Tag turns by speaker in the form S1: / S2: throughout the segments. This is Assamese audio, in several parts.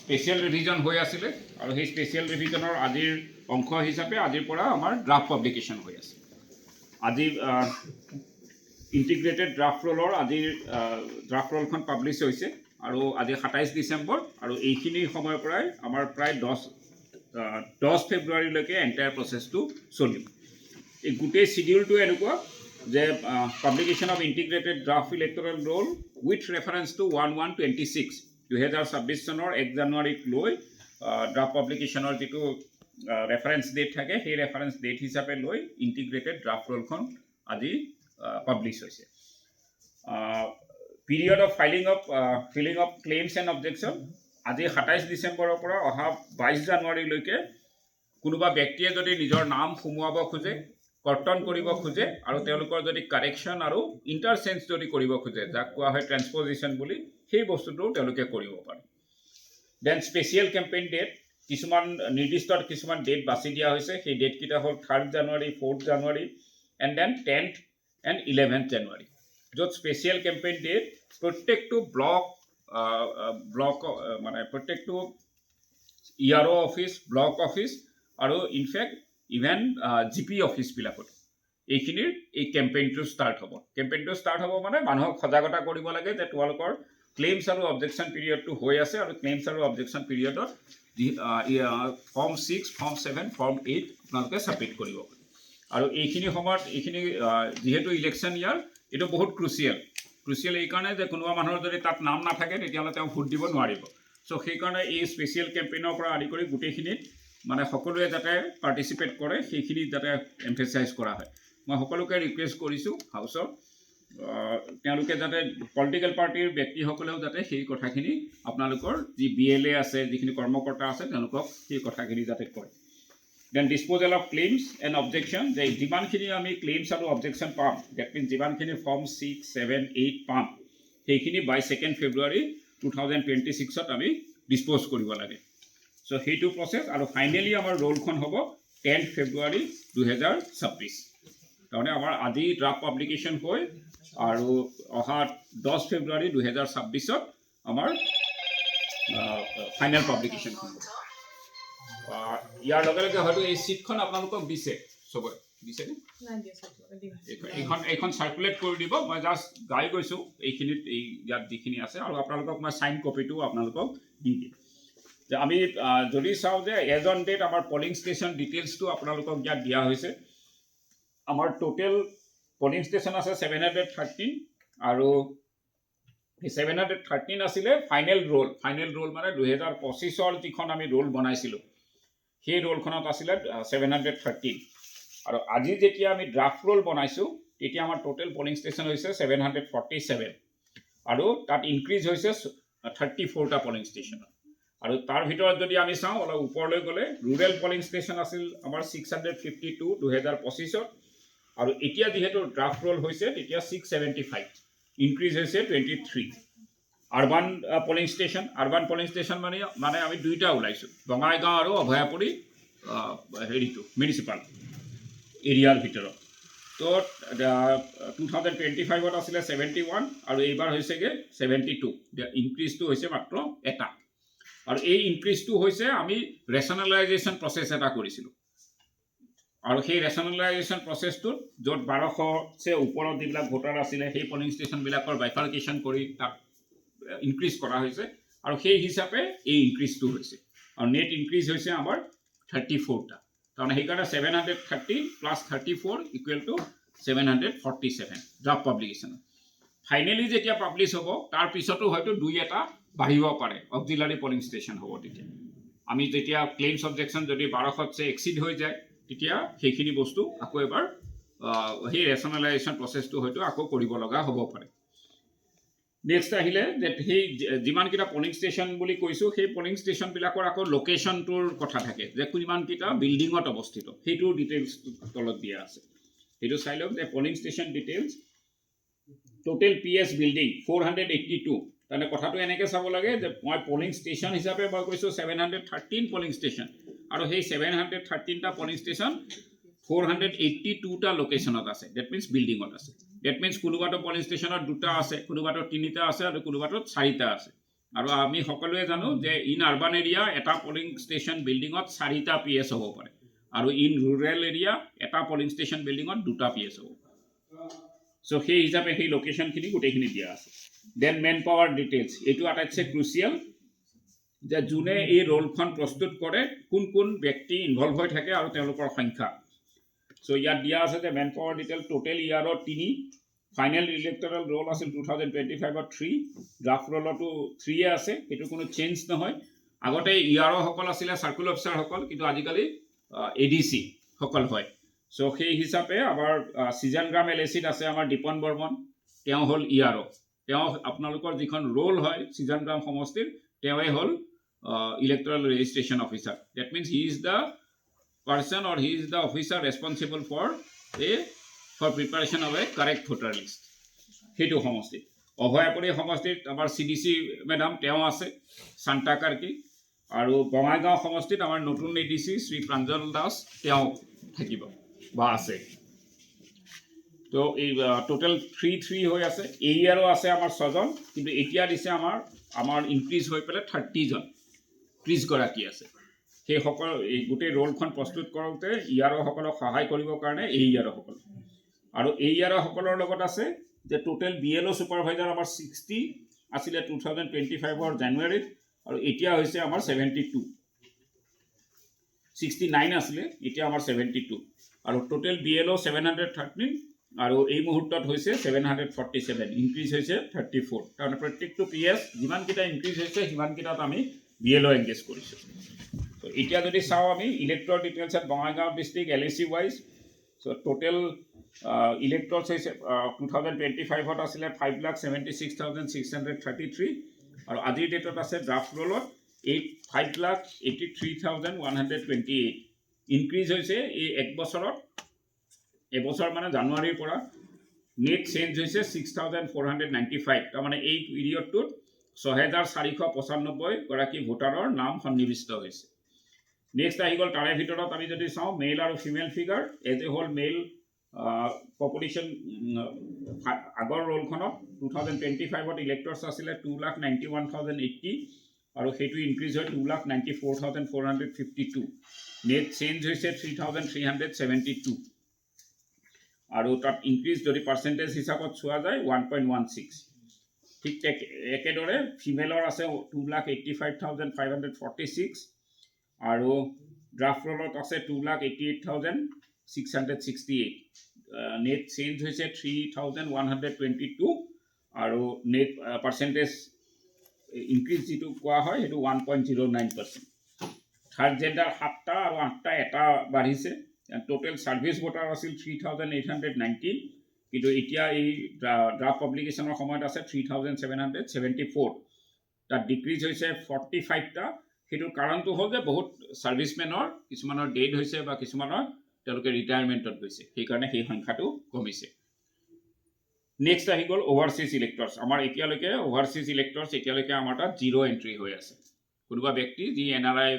S1: স্পেচিয়েল ৰিভিজন হৈ আছিলে আৰু সেই স্পেচিয়েল ৰিভিজনৰ আজিৰ অংশ হিচাপে আজিৰ পৰা আমাৰ ড্ৰাফ্ট পাব্লিকেশ্যন হৈ আছে আজি ইণ্টিগ্ৰেটেড ড্ৰাফ্ট ৰোলৰ আজিৰ ড্ৰাফ্ট ৰোলখন পাব্লিছ হৈছে আৰু আজি 27 ডিচেম্বৰ আৰু এইখিনি সময়ৰ পৰাই আমাৰ প্ৰায় 10 ফেব্ৰুৱাৰীলৈকে এণ্টায়াৰ প্ৰচেছটো চলিব এই গোটেই চিডিউলটো এনেকুৱা যে publication of integrated draft electoral roll with reference to 1126 2026 চনৰ 1 জানুৱাৰীক লৈ ড্ৰাফ্ট পাব্লিকেশ্যনৰ যিটো ৰেফাৰেঞ্চ ডেট থাকে সেই ৰেফাৰেঞ্চ ডেট হিচাপে লৈ ইণ্টিগ্ৰেটেড ড্ৰাফ্ট ৰোলখন আজি পাব্লিছ হৈছে period of filing of claims and objection আজি 27 ডিচেম্বৰৰ পৰা অহা 22 জানুৱাৰীলৈকে কোনোবা ব্যক্তিয়ে যদি নিজৰ নাম সোমোৱাব খোজে কৰ্তন কৰিব খোজে আৰু তেওঁলোকৰ যদি কাৰেকশ্যন আৰু ইণ্টাৰচেঞ্জ যদি কৰিব খোজে যাক কোৱা হয় ট্ৰেন্সপজিশ্যন বুলি সেই বস্তুটো তেওঁলোকে কৰিব পাৰে দেন স্পেচিয়েল কেম্পেইন ডেট কিছুমান নিৰ্দিষ্ট কিছুমান ডেট বাছি দিয়া হৈছে সেই ডেটকেইটা হ'ল 3rd January 4th January and then 10th and 11th January য'ত স্পেচিয়েল কেম্পেইন ডেট প্ৰত্যেকটো ব্লক মানে প্ৰত্যেকটো ইয়াৰ অফিচ ব্লক অফিচ আৰু ইনফেক্ট ইভেন GP অফিচবিলাকত এইখিনিৰ এই কেম্পেইনটো ষ্টাৰ্ট হ'ব মানে মানুহক সজাগতা কৰিব লাগে যে তোমালোকৰ ক্লেইমছ আৰু অবজেকশ্যন পিৰিয়ডটো হৈ আছে আৰু ক্লেইমছ আৰু অবজেকশ্যন পিৰিয়ডত ফৰ্ম 6 ফৰ্ম 7 ফৰ্ম 8 আপোনালোকে ছাবমিট কৰিব আৰু এইখিনি সময়ত এইখিনি যিহেতু ইলেকশ্যন ইয়াৰ এইটো বহুত ক্ৰুচিয়েল এইকাৰণে যে কোনোবা মানুহৰ যদি তাত নাম নাথাকে তেতিয়াহ'লে তেওঁ ভোট দিব নোৱাৰিব চ' সেইকাৰণে এই স্পেচিয়েল কেম্পেইনৰ পৰা আদি কৰি গোটেইখিনিত মানে সকলোৱে যাতে পাৰ্টিচিপেট কৰে সেইখিনি যাতে এমফেচাইজ কৰা হয় মই সকলোকে ৰিকুৱেষ্ট কৰিছোঁ হাউচৰ তেওঁলোকে যাতে পলিটিকেল পাৰ্টিৰ ব্যক্তিসকলেও যাতে সেই কথাখিনি আপোনালোকৰ যি BLA আছে যিখিনি কৰ্মকৰ্তা আছে তেওঁলোকক সেই কথাখিনি যাতে কয় then disposal of claims and objection যে যিমানখিনি আমি ক্লেইমছ আৰু অবজেকশ্যন পাম ডেট মিনছ যিমানখিনি ফৰ্ম 6, 7, 8 পাম সেইখিনি বাই 2nd ফেব্ৰুৱাৰী 2026ত আমি ডিছপ'জ কৰিব লাগে চ' সেইটো প্ৰচেছ আৰু ফাইনেলি আমাৰ ৰোলখন হ'ব 10th ফেব্ৰুৱাৰী 2026 তাৰমানে আমাৰ আজি ড্ৰাফ্ট পাব্লিকেশ্যন হৈ আৰু অহা 10 ফেব্ৰুৱাৰী 2026ত আমাৰ ফাইনেল পাব্লিকেশ্যন হ'ব ইয়াৰ লগে লগে হয়তো এই ছিটখন আপোনালোকক দিছে চবৰে দিছেনে এইখন চাৰ্কুলেট কৰি দিব মই জাষ্ট গাই গৈছোঁ এইখিনিত এই ইয়াত যিখিনি আছে আৰু আপোনালোকক মই চাইন কপিটোও আপোনালোকক দি দিম যে আমি যদি চাওঁ যে এজ অন ডেট আমাৰ পলিং ষ্টেচন ডিটেইলছটো আপোনালোকক ইয়াত দিয়া হৈছে আমাৰ টোটেল পলিং ষ্টেচন আছে 713 আৰু এই 713 আছিলে ফাইনেল ৰোল মানে 2025ৰ যিখন আমি ৰোল বনাইছিলোঁ সেই ৰোলখনত আছিলে 713 আৰু আজি যেতিয়া আমি ড্ৰাফ্ট ৰোল বনাইছোঁ তেতিয়া আমাৰ টোটেল পলিং ষ্টেচন হৈছে 747 আৰু তাত ইনক্ৰিজ হৈছে 34টা পলিং ষ্টেচনত আৰু তাৰ ভিতৰত যদি আমি চাওঁ অলপ ওপৰলৈ গ'লে ৰুৰেল পলিং ষ্টেচন আছিল আমাৰ 652 2025ত আৰু এতিয়া যিহেতু ড্ৰাফ্ট ৰোল হৈছে তেতিয়া 675 ইনক্ৰিজ হৈছে 23 আৰবান পলিং ষ্টেচন মানে আমি দুইটা ওলাইছোঁ বঙাইগাঁও আৰু অভয়াপুৰী হেৰিটো মিউনিচিপাল এৰিয়াৰ ভিতৰত তো 2025ত আছিলে 71 আৰু এইবাৰ হৈছেগৈ 72 ইনক্ৰিজটো হৈছে মাত্ৰ এটা আৰু এই ইনক্ৰিজটো হৈছে আমি ৰেচনেলাইজেশ্যন প্ৰচেছ এটা কৰিছিলোঁ আৰু সেই ৰেচনেলাইজেশ্যন প্ৰচেছটোত য'ত 1200 ওপৰত যিবিলাক ভোটাৰ আছিলে সেই পলিং ষ্টেচনবিলাকৰ বাইফাৰ্কেশ্যন কৰি তাক ইনক্ৰিজ কৰা হৈছে আৰু সেই হিচাপে এই ইনক্ৰিজটো হৈছে আৰু নেট ইনক্ৰিজ হৈছে আমাৰ 34টা তাৰমানে সেইকাৰণে 730 plus 34 equal to 747 draft publication finally যেতিয়া পাব্লিছ হ'ব তাৰ পিছতো হয়তো 2-এটা বাঢ়িব পাৰে অক্সিলাৰী পলিং ষ্টেচন হ'ব তেতিয়া আমি যেতিয়া ক্লেইমছ অবজেকশ্যন যদি 1200তছে এক্সিড হৈ যায় তেতিয়া সেইখিনি বস্তু আকৌ এবাৰ সেই ৰেচনেলাইজেশ্যন প্ৰচেছটো হয়তো আকৌ কৰিব লগা হ'ব পাৰে নেক্সট আহিলে যে সেই যিমানকেইটা পলিং ষ্টেচন বুলি কৈছোঁ সেই পলিং ষ্টেচনবিলাকৰ আকৌ লোকেশ্যনটোৰ কথা থাকে যে কিমানকেইটা বিল্ডিঙত অৱস্থিত সেইটোৰ ডিটেইলছ তলত দিয়া আছে সেইটো চাই লওক যে polling station details total PS building 482 তাৰমানে কথাটো এনেকৈ চাব লাগে যে মই পলিং ষ্টেচন হিচাপে মই কৈছোঁ 713 পলিং ষ্টেচন আৰু সেই 713টা পলিং ষ্টেচন 482টা লোকেশ্যনত আছে ডেট মিনছ বিল্ডিঙত আছে ডেট মিনছ কোনোবাটো পলিং ষ্টেচনত 2টা আছে কোনোবাটো 3টা আছে আৰু কোনোবাটোত 4টা আছে আৰু আমি সকলোৱে জানো যে ইন আৰ্বান এৰিয়া এটা পলিং ষ্টেচন বিল্ডিঙত 4টা PS হ'ব পাৰে আৰু ইন ৰুৰেল এৰিয়া এটা পলিং ষ্টেচন বিল্ডিঙত 2টা PS হ'ব। চ' সেই হিচাপে সেই লোকেশ্যনখিনি গোটেইখিনি দিয়া আছে। দেন মেন পাৱাৰ ডিটেইলছ, এইটো আটাইতকৈ ক্ৰুচিয়েল যে যোনে এই ৰোলখন প্ৰস্তুত কৰে কোন কোন ব্যক্তি ইনভলভ হৈ থাকে আৰু তেওঁলোকৰ সংখ্যা। চ' ইয়াত দিয়া আছে যে মেন পাৱাৰ ডিটেইল টোটেল ইয়াৰত 3, ফাইনেল ইলেক্টৰেল ৰোল আছিল 2025ত 3, ড্ৰাফ্ট ৰোলতো 3 আছে, সেইটো কোনো চেঞ্জ নহয়। আগতে সকল আছিলে চাৰ্কুল অফিচাৰসকল, কিন্তু আজিকালি ADC সকল হয়। চ' সেই হিচাপে আমাৰ চিজন গ্ৰাম LACত আছে আমাৰ দীপন বৰ্মন, তেওঁ হ'ল তেওঁ আপোনালোকৰ যিখন ৰোল হয় চিজন গ্ৰাম সমষ্টিৰ, তেওঁৱে হ'ল electoral registration officer. That means he is the person or he is the officer responsible for preparation of a correct voter list. সেইটো সমষ্টিত অভয়াপুৰী সমষ্টিত আমাৰ CDC মেডাম তেওঁ আছে শান্তা কাৰ্কি, আৰু বঙাইগাঁও সমষ্টিত আমাৰ নতুন ADC শ্ৰী প্ৰাঞ্জল দাস তেওঁ থাকিব বা আছে। তো এই টোটেল 3 হৈ আছে। এই ইয়াৰো আছে আমাৰ 6জন, কিন্তু এতিয়া দিছে আমাৰ ইনক্ৰিজ হৈ পেলাই 30 জন, 30 গৰাকী আছে। সেইসকল এই গোটেই ৰোলখন প্ৰস্তুত কৰোঁতে সকলক সহায় কৰিবৰ কাৰণে সকল, আৰু সকলৰ লগত আছে যে টোটেল BLO ছুপাৰভাইজাৰ আমাৰ 60 আছিলে 2025ৰ জানুৱাৰীত, আৰু এতিয়া হৈছে আমাৰ 72, 69 আছিলে, এতিয়া আমাৰ 72, আৰু টোটেল BLO 713, আৰু এই মুহূৰ্তত হৈছে 747, ইনক্ৰিজ হৈছে 34। তাৰমানে প্ৰত্যেকটো PS যিমানকেইটা ইনক্ৰিজ হৈছে সিমানকেইটাত আমি BLO এংগেজ কৰিছোঁ। এতিয়া যদি চাওঁ আমি ইলেক্টৰ ডিটেইলছত বঙাইগাঁও ডিষ্ট্ৰিক্ট LAC ৱাইজ, চ' টোটেল ইলেক্টৰ্ছ হৈছে 2025ত আছিলে 5,76,633, আৰু আজিৰ ডেটত আছে ড্ৰাফ্ট ৰোলত 5,83,128, ইনক্ৰিজ হৈছে এই এবছৰ মানে জানুৱাৰীৰ পৰা। নেট চেঞ্জ হৈছে 6,495, তাৰমানে এই পিৰিয়ডটোত 6,495 গৰাকী ভোটাৰৰ নাম সন্নিৱিষ্ট হৈছে। নেক্সট আহি গ'ল তাৰে ভিতৰত আমি যদি চাওঁ মেল আৰু female figure, as a whole male population আগৰ ৰোলখনত 2025ত ইলেক্টৰ্ছ আছিলে 2,91,080, আৰু সেইটো ইনক্ৰিজ হয় 2,94,452। নেট চেঞ্জ হৈছে 3,372, আৰু তাত ইনক্ৰিজ যদি পাৰ্চেণ্টেজ হিচাপত চোৱা যায় 1.16। ঠিক একেদৰে ফিমেলৰ আছে 2,85,546, আৰু ড্ৰাফ্ট ৰোলত আছে 2,88,668। নেট চেঞ্জ হৈছে 3,122, আৰু নেট পাৰ্চেণ্টেজ ইনক্ৰিজ যিটো কোৱা হয় সেইটো 1.09%। থাৰ্ড জেণ্ডাৰ 7টা আৰু 8টা এটা বাঢ়িছে। টোটেল ছাৰ্ভিচ ভোটাৰ আছিল 3,819, কিন্তু এতিয়া এই ড্ৰাফ্ট পাব্লিকেশ্যনৰ সময়ত আছে 3,774, তাত ডিক্ৰিজ হৈছে 45টা। সেইটোৰ কাৰণটো হ'ল যে বহুত ছাৰ্ভিচমেনৰ কিছুমানৰ ডেথ হৈছে বা কিছুমানৰ তেওঁলোকে ৰিটায়াৰমেণ্টত গৈছে, সেইকাৰণে সেই সংখ্যাটো কমিছে। নেক্সট আহি গ'ল অভাৰচিজ ইলেক্টৰ্ছ। আমাৰ এতিয়ালৈকে অভাৰচিজ ইলেক্টৰ্ছ আমাৰ তাত 0 এণ্ট্ৰি হৈ আছে। কোনোবা ব্যক্তি যি NRI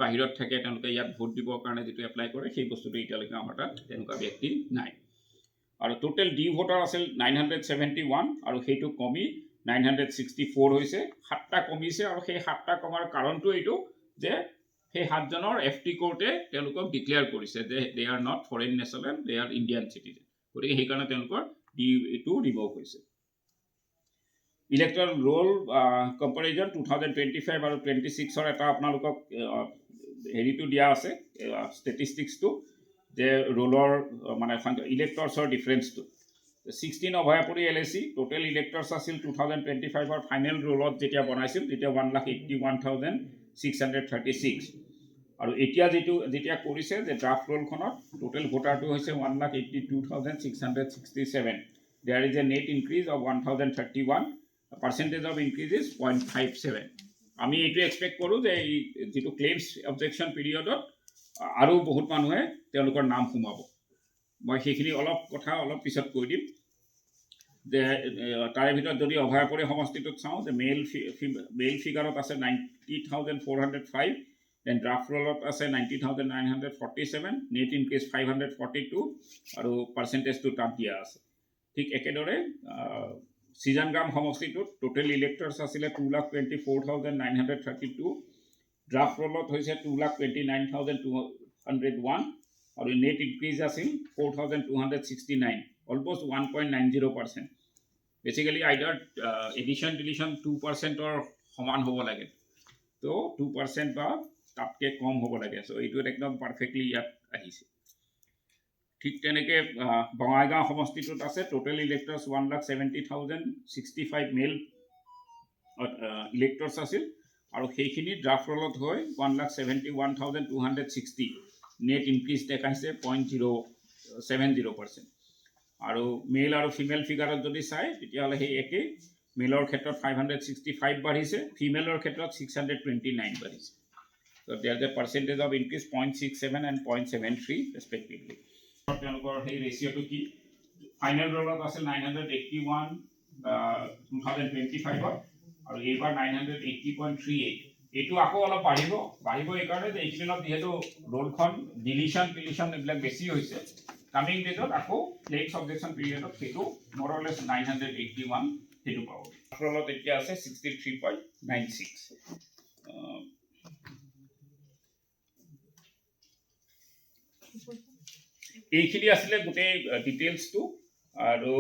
S1: বাহিৰত থাকে, তেওঁলোকে ইয়াত ভোট দিবৰ কাৰণে যিটো এপ্লাই কৰে, সেই বস্তুটো এতিয়ালৈকে আমাৰ তাত তেনেকুৱা ব্যক্তি নাই। আৰু টোটেল ডি ভোটাৰ আছিল 971, আৰু সেইটো কমি 964 হৈছে। 7টা কমিছে, আৰু সেই 7টা কমাৰ কাৰণটো এইটো যে সেই 7জনৰ FT কোৰ্টে তেওঁলোকক ডিক্লেয়াৰ কৰিছে যে they are not foreign national, they are Indian citizen, গতিকে সেইকাৰণে তেওঁলোকৰ এইটো ৰিমভ হৈছে। ইলেক্টৰেল ৰোল কম্পেৰিজন 2025 আৰু 26ৰ এটা আপোনালোকক হেৰিটো দিয়া আছে, ষ্টেটিষ্টিক্সটো, যে ৰোলৰ মানে ইলেক্টৰ্ছৰ ডিফাৰেঞ্চটো। 16 অভয়াপুৰী LAC টোটেল ইলেক্টৰ্ছ আছিল 2025ৰ ফাইনেল ৰোলত যেতিয়া বনাইছিল তেতিয়া 1,81,636, আৰু এতিয়া যেতিয়া কৰিছে যে ড্ৰাফ্ট ৰোলখনত টোটেল ভোটাৰটো হৈছে 1,82,667। There is a net increase of 1,031, percentage of increase is 0.57। আমি এইটো এক্সপেক্ট কৰোঁ যে এই যিটো ক্লেইমছ অবজেকশ্যন পিৰিয়ডত আৰু বহুত মানুহে তেওঁলোকৰ নাম সোমাব। মই সেইখিনি কথা অলপ পিছত কৈ দিম। যে তাৰে ভিতৰত যদি অভয়াপুৰী সমষ্টিটোত চাওঁ যে মেল ফিগাৰত আছে 90,405, দেন ড্ৰাফ্ট ৰোলত আছে 90,947, নেট ইনক্ৰিজ 542, আৰু পাৰ্চেণ্টেজটো তাত দিয়া আছে। ঠিক একেদৰে সিজানগ্ৰাম সমষ্টিটোত টোটেল ইলেক্টৰ্ছ আছিলে 2,24,932 ড্ৰাফ্ট ৰলত হৈছে 2,29,201 আৰু নেট ইনক্ৰিজ আছিল 4,269 অলমষ্ট 1.90%. বেচিকেলি আইডাৰ এডিশ্যন ডিলিশ্যন 2%ৰ সমান হ'ব লাগে তো 2% বা তাতকৈ কম হ'ব লাগে চ' এইটোত একদম পাৰফেক্টলি ইয়াত আহিছে ঠিক তেনেকৈ বঙাইগাঁও সমষ্টিটোত আছে টোটেল ইলেক্টৰ্ছ 1,70,065 মেল ইলেক্টৰ্ছ আছিল আৰু সেইখিনি ড্ৰাফ্ট ৰলত হৈ 1,71,260 নেট ইনক্ৰিজ দেখাইছে 0.070%. আৰু মেল আৰু ফিমেল ফিগাৰত যদি চাই তেতিয়াহ'লে সেই একেই মেলৰ ক্ষেত্ৰত 565 বাঢ়িছে ফিমেলৰ ক্ষেত্ৰত 629 বাঢ়িছে ত' there the percentage of increase 0.67 and 0.73 respectively তেওঁলোকৰ সেই ৰেচিঅ'টো কি ফাইনেল ৰলত আছিল 981 2025ত আৰু এইবাৰ 980.38 এইটো আকৌ অলপ বাঢ়িব এইকাৰণে যে এইকেইদিনত যিহেতু ৰোলখন ডিলিশ্যন এইবিলাক বেছি হৈছে কামিং ডেজত আকৌ নেক্সট অবজেকশ্যন পিৰিয়ডত সেইটো মৰলেছ 981 সেইটো পাব ৰলত এতিয়া আছে 63.96 এইখিনি আছিলে গোটেই ডিটেইলছটো আৰু